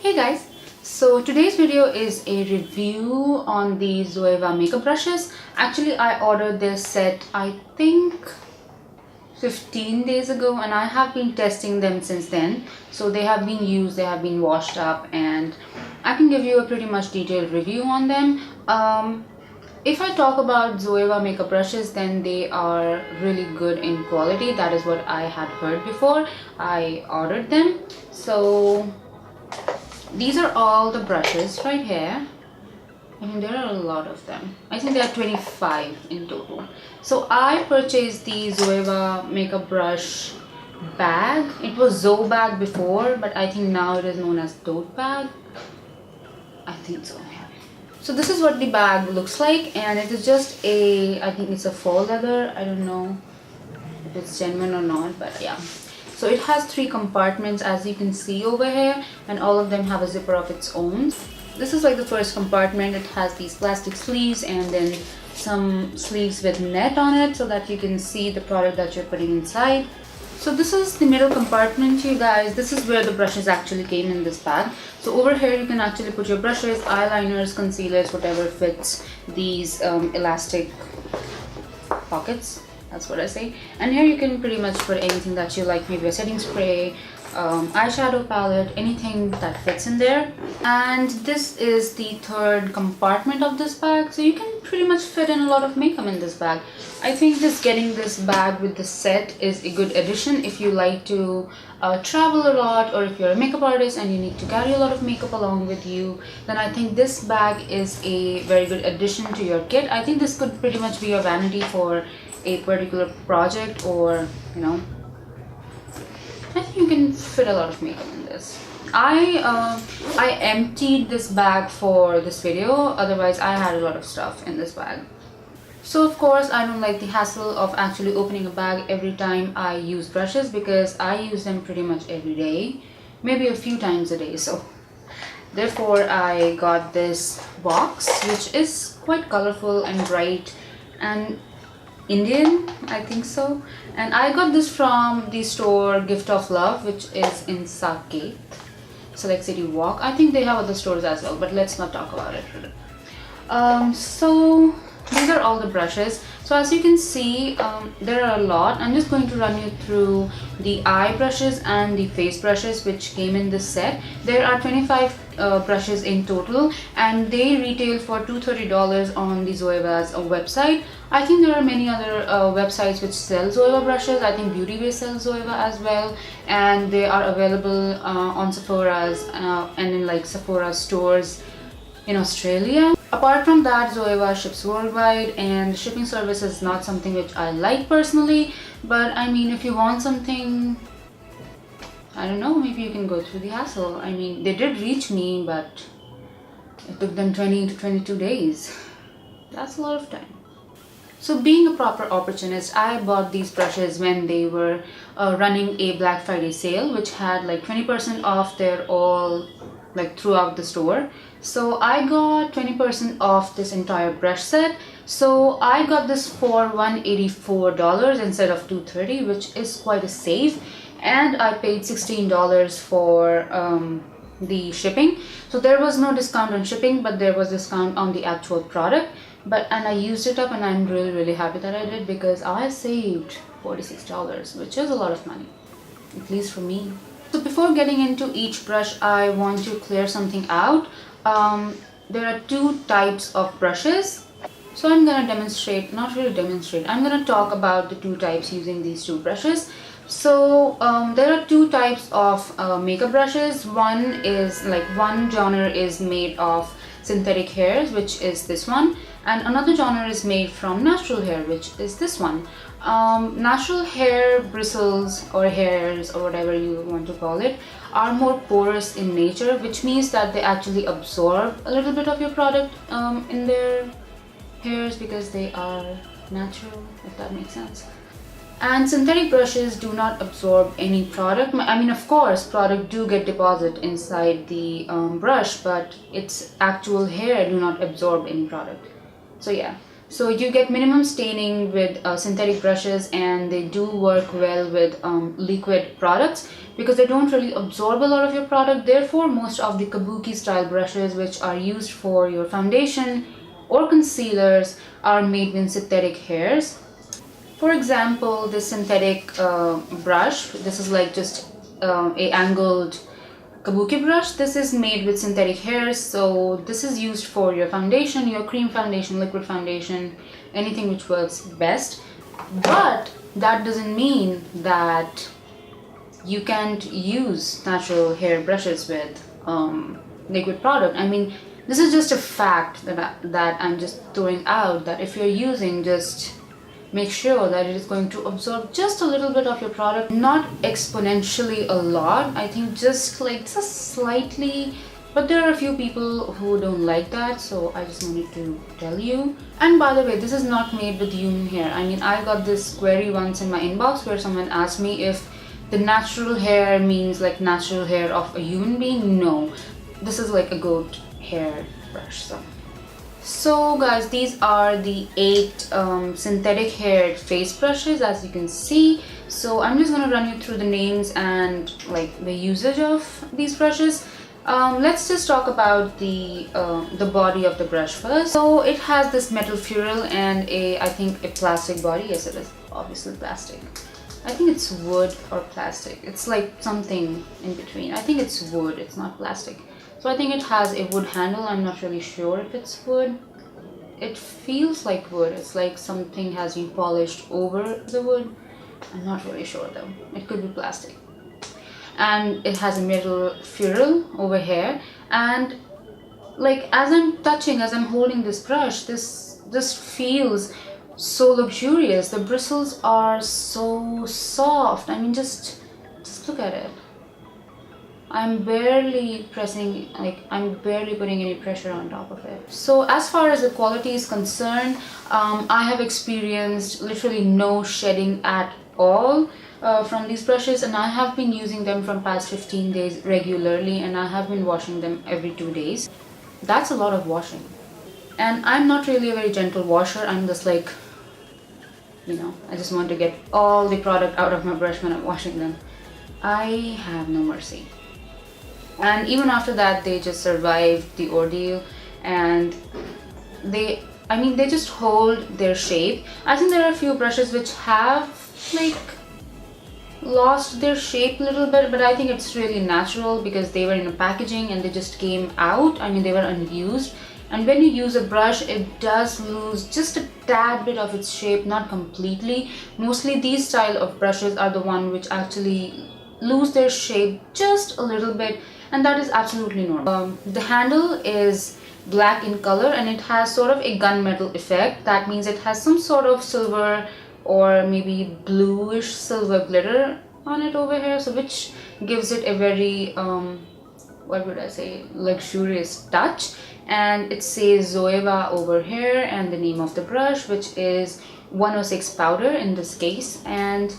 Hey guys, so today's video is a review on the Zoeva makeup brushes. Actually, I ordered this set I think 15 days ago and I have been testing them since then. So they have been used, they have been washed up, and I can give you a pretty much detailed review on them. If I talk about Zoeva makeup brushes, then they are really good in quality. That is what I had heard before I ordered them. So these are all the brushes right here. I mean, there are a lot of them. I think there are 25 in total. So I purchased the Zoeva makeup brush bag. It was Zoe bag before, but I think now it is known as Tote Bag. I think so, yeah. So this is what the bag looks like, and it is just I think it's a faux leather. I don't know if it's genuine or not, but yeah. So it has 3 compartments, as you can see over here, and all of them have a zipper of its own. This is like the first compartment. It has these plastic sleeves and then some sleeves with net on it so that you can see the product that you're putting inside. So this is the middle compartment, you guys. This is where the brushes actually came in this bag. So over here you can actually put your brushes, eyeliners, concealers, whatever fits these elastic pockets. That's what I say. And here you can pretty much put anything that you like, maybe a setting spray, eyeshadow palette, anything that fits in there. And this is the third compartment of this bag, so you can pretty much fit in a lot of makeup in this bag. I think just getting this bag with the set is a good addition if you like to travel a lot, or if you're a makeup artist and you need to carry a lot of makeup along with you. Then I think this bag is a very good addition to your kit. I think this could pretty much be your vanity for a particular project, or you know, I think you can fit a lot of makeup in this. I emptied this bag for this video, otherwise I had a lot of stuff in this bag. So of course I don't like the hassle of actually opening a bag every time I use brushes, because I use them pretty much every day, maybe a few times a day. So therefore I got this box, which is quite colorful and bright and Indian, I think so. And I got this from the store Gift of Love, which is in Saket, Select City Walk. I think they have other stores as well, but let's not talk about it. So these are all the brushes. So as you can see, there are a lot. I'm just going to run you through the eye brushes and the face brushes which came in this set. There are 25 brushes in total, and they retail for $230 on the Zoeva's website. I think there are many other websites which sell Zoeva brushes. I think Beauty Bay sells Zoeva as well, and they are available on Sephora's and in like Sephora stores in Australia. Apart from that, Zoeva ships worldwide, and the shipping service is not something which I like personally, but I mean, if you want something, I don't know, maybe you can go through the hassle. I mean, they did reach me, but it took them 20 to 22 days. That's a lot of time. So being a proper opportunist, I bought these brushes when they were running a Black Friday sale, which had like 20% off their all like throughout the store. So I got 20% off this entire brush set. So I got this for $184 instead of $230, which is quite a save. And I paid $16 for the shipping. So there was no discount on shipping, but there was discount on the actual product. And I used it up, and I'm really happy that I did, because I saved $46, which is a lot of money, at least for me. So before getting into each brush, I want to clear something out. There are 2 types of brushes. So I'm gonna demonstrate, not really demonstrate, I'm gonna talk about the 2 types using these 2 brushes. So there are 2 types of makeup brushes. One is like, one genre is made of synthetic hairs, which is this one, and another genre is made from natural hair, which is this one. Natural hair bristles or hairs, or whatever you want to call it, are more porous in nature, which means that they actually absorb a little bit of your product in their hairs, because they are natural, if that makes sense. And synthetic brushes do not absorb any product. I mean, of course, product do get deposited inside the brush, but its actual hair do not absorb any product. So yeah, So you get minimum staining with synthetic brushes, and they do work well with liquid products because they don't really absorb a lot of your product. Therefore, most of the kabuki style brushes, which are used for your foundation or concealers, are made with synthetic hairs. For example, this synthetic brush, this is like just a angled kabuki brush. This is made with synthetic hairs, so this is used for your foundation, your cream foundation, liquid foundation, anything which works best. But that doesn't mean that you can't use natural hair brushes with liquid product. I mean, this is just a fact that I'm just throwing out, that if you're using, just make sure that it is going to absorb just a little bit of your product, not exponentially a lot. I think just slightly, but there are a few people who don't like that, so I just wanted to tell you. And by the way, this is not made with human hair. I mean, I got this query once in my inbox where someone asked me if the natural hair means like natural hair of a human being. No, this is like a goat hair brush. So guys, these are the 8 synthetic haired face brushes, as you can see. So I'm just gonna run you through the names and like the usage of these brushes. Let's just talk about the body of the brush first. So it has this metal ferrule and I think a plastic body. Yes, it is obviously plastic. I think it's wood or plastic. It's like something in between. I think it's wood, it's not plastic. So I think it has a wood handle. I'm not really sure if it's wood. It feels like wood. It's like something has been polished over the wood. I'm not really sure though. It could be plastic. And it has a metal ferrule over here. And like as I'm touching, as I'm holding this brush, this feels so luxurious. The bristles are so soft. I mean, just look at it. I'm barely pressing, like I'm barely putting any pressure on top of it. So as far as the quality is concerned, I have experienced literally no shedding at all from these brushes, and I have been using them from past 15 days regularly, and I have been washing them every 2 days. That's a lot of washing. And I'm not really a very gentle washer. I'm just like, you know, I just want to get all the product out of my brush when I'm washing them. I have no mercy. And even after that, they just survived the ordeal, and they just hold their shape. I think there are a few brushes which have like lost their shape a little bit, but I think it's really natural because they were in a packaging and they just came out. I mean, they were unused. And when you use a brush, it does lose just a tad bit of its shape, not completely. Mostly these style of brushes are the one which actually lose their shape just a little bit, and that is absolutely normal. The handle is black in color and it has sort of a gunmetal effect. That means it has some sort of silver or maybe bluish silver glitter on it over here, so which gives it a very what would I say, luxurious touch. And it says Zoeva over here and the name of the brush, which is 106 powder in this case. And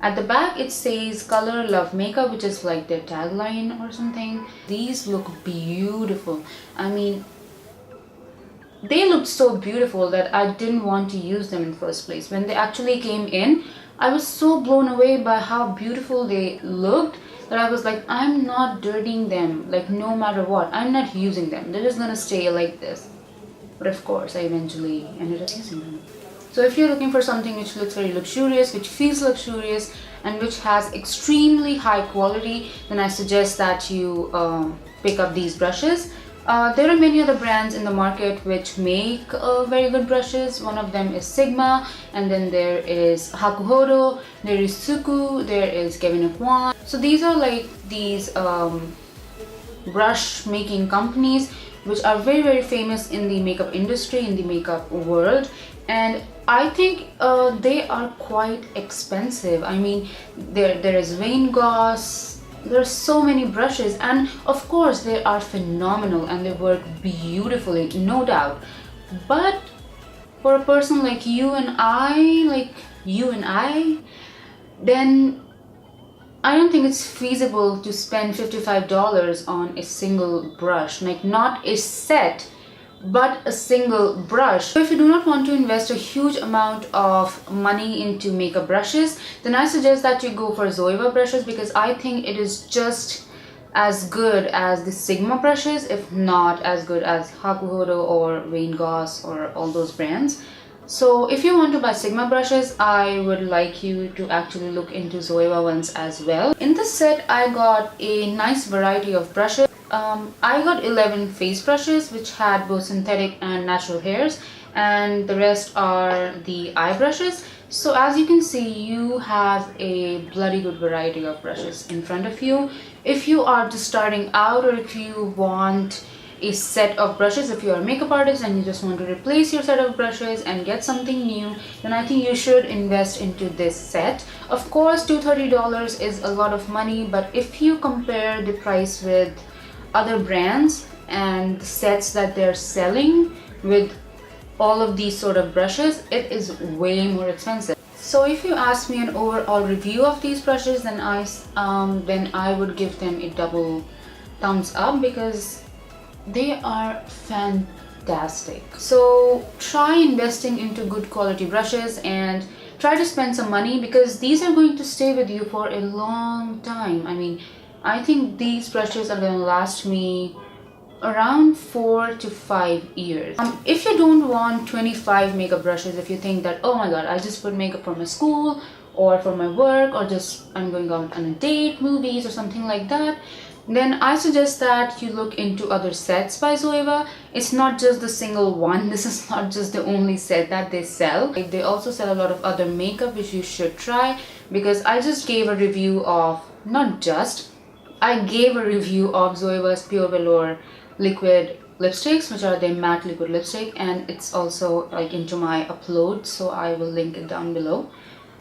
at the back it says color love makeup, which is like their tagline or something. These look beautiful. I mean, they looked so beautiful that I didn't want to use them in the first place. When they actually came in, I was so blown away by how beautiful they looked that I was like, I'm not dirtying them, like no matter what. I'm not using them. They're just gonna stay like this. But of course, I eventually ended up using them. So if you're looking for something which looks very luxurious, which feels luxurious, and which has extremely high quality, then I suggest that you pick up these brushes. There are many other brands in the market which make very good brushes. One of them is Sigma, and then there is Hakuhodo, there is Suku, there is Kevin Kwan. So these are like these brush making companies which are very, very famous in the makeup industry, in the makeup world. And I think they are quite expensive. I mean, there is Wayne Goss. There are so many brushes, and of course they are phenomenal and they work beautifully, no doubt. But for a person like you and I, then I don't think it's feasible to spend $55 on a single brush, like not a set, but a single brush. So if you do not want to invest a huge amount of money into makeup brushes, then I suggest that you go for Zoeva brushes, because I think it is just as good as the Sigma brushes, if not as good as Hakuhodo or Wayne Goss or all those brands. So if you want to buy Sigma brushes, I would like you to actually look into Zoeva ones as well. In this set, I got a nice variety of brushes. I got 11 face brushes which had both synthetic and natural hairs, and the rest are the eye brushes. So as you can see, you have a bloody good variety of brushes in front of you. If you are just starting out, or if you want a set of brushes, if you are a makeup artist and you just want to replace your set of brushes and get something new, then I think you should invest into this set. Of course, $230 is a lot of money, but if you compare the price with other brands and sets that they're selling with all of these sort of brushes, it is way more expensive. So if you ask me an overall review of these brushes, then I would give them a double thumbs up, because they are fantastic. So try investing into good quality brushes and try to spend some money, because these are going to stay with you for a long time. I mean, I think these brushes are going to last me around 4 to 5 years. If you don't want 25 makeup brushes, if you think that, oh my god, I just put makeup for my school or for my work, or just I'm going out on a date, movies or something like that, then I suggest that you look into other sets by Zoeva. It's not just the single one. This is not just the only set that they sell. They also sell a lot of other makeup which you should try, because I just gave a review of, I gave a review of Zoeva's Pure Velour liquid lipsticks, which are their matte liquid lipstick, and it's also like into my upload, so I will link it down below.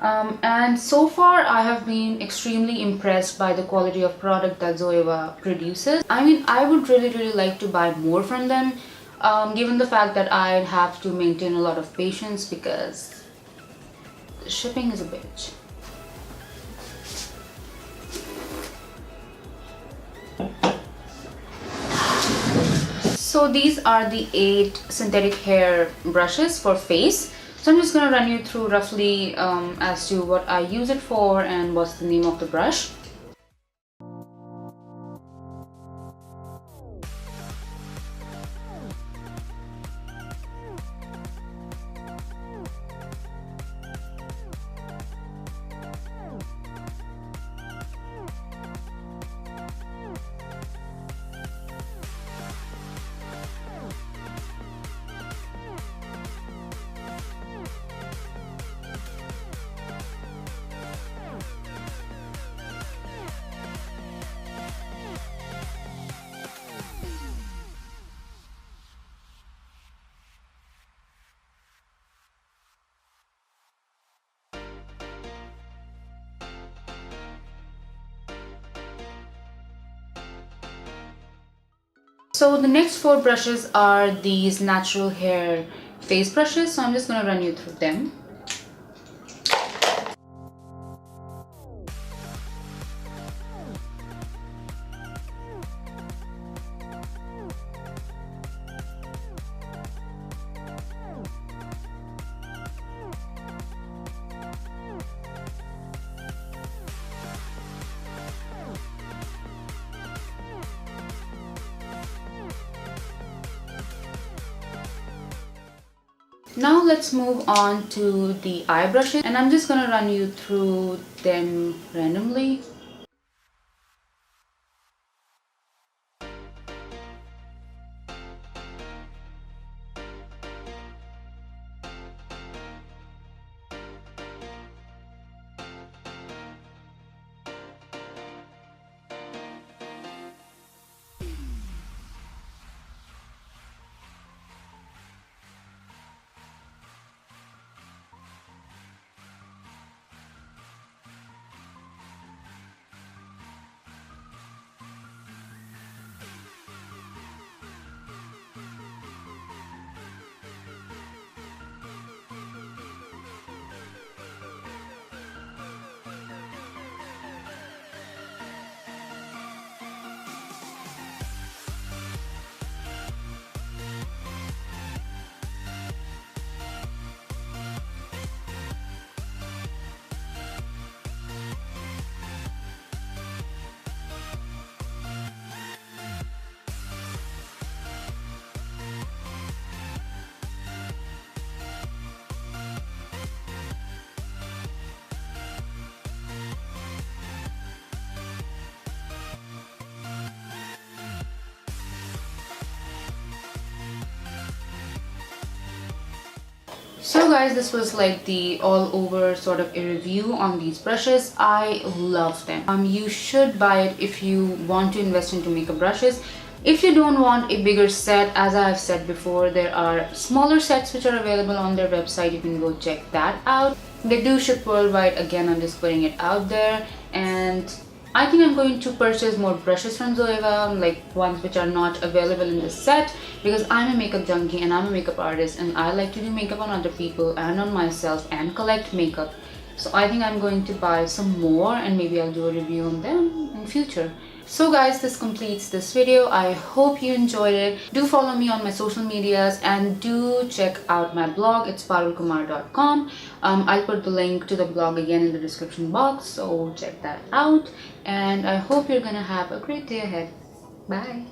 And so far I have been extremely impressed by the quality of product that Zoeva produces. I mean, I would really like to buy more from them, given the fact that I'd have to maintain a lot of patience, because the shipping is a bitch. So these are the 8 synthetic hair brushes for face. So I'm just going to run you through roughly as to what I use it for and what's the name of the brush. So the next 4 brushes are these natural hair face brushes, so I'm just going to run you through them. Now let's move on to the eye brushes, and I'm just going to run you through them randomly. So guys, this was like the all over sort of a review on these brushes. I love them. You should buy it if you want to invest into makeup brushes. If you don't want a bigger set, as I have said before, there are smaller sets which are available on their website. You can go check that out. They do ship worldwide. Again, I'm just putting it out there. And I think I'm going to purchase more brushes from Zoeva, like ones which are not available in this set, because I'm a makeup junkie and I'm a makeup artist and I like to do makeup on other people and on myself and collect makeup. So I think I'm going to buy some more and maybe I'll do a review on them in future. So guys, this completes this video. I hope you enjoyed it. Do follow me on my social medias and do check out my blog. It's parulkumar.com. I'll put the link to the blog again in the description box, so check that out. And I hope you're gonna have a great day ahead. Bye.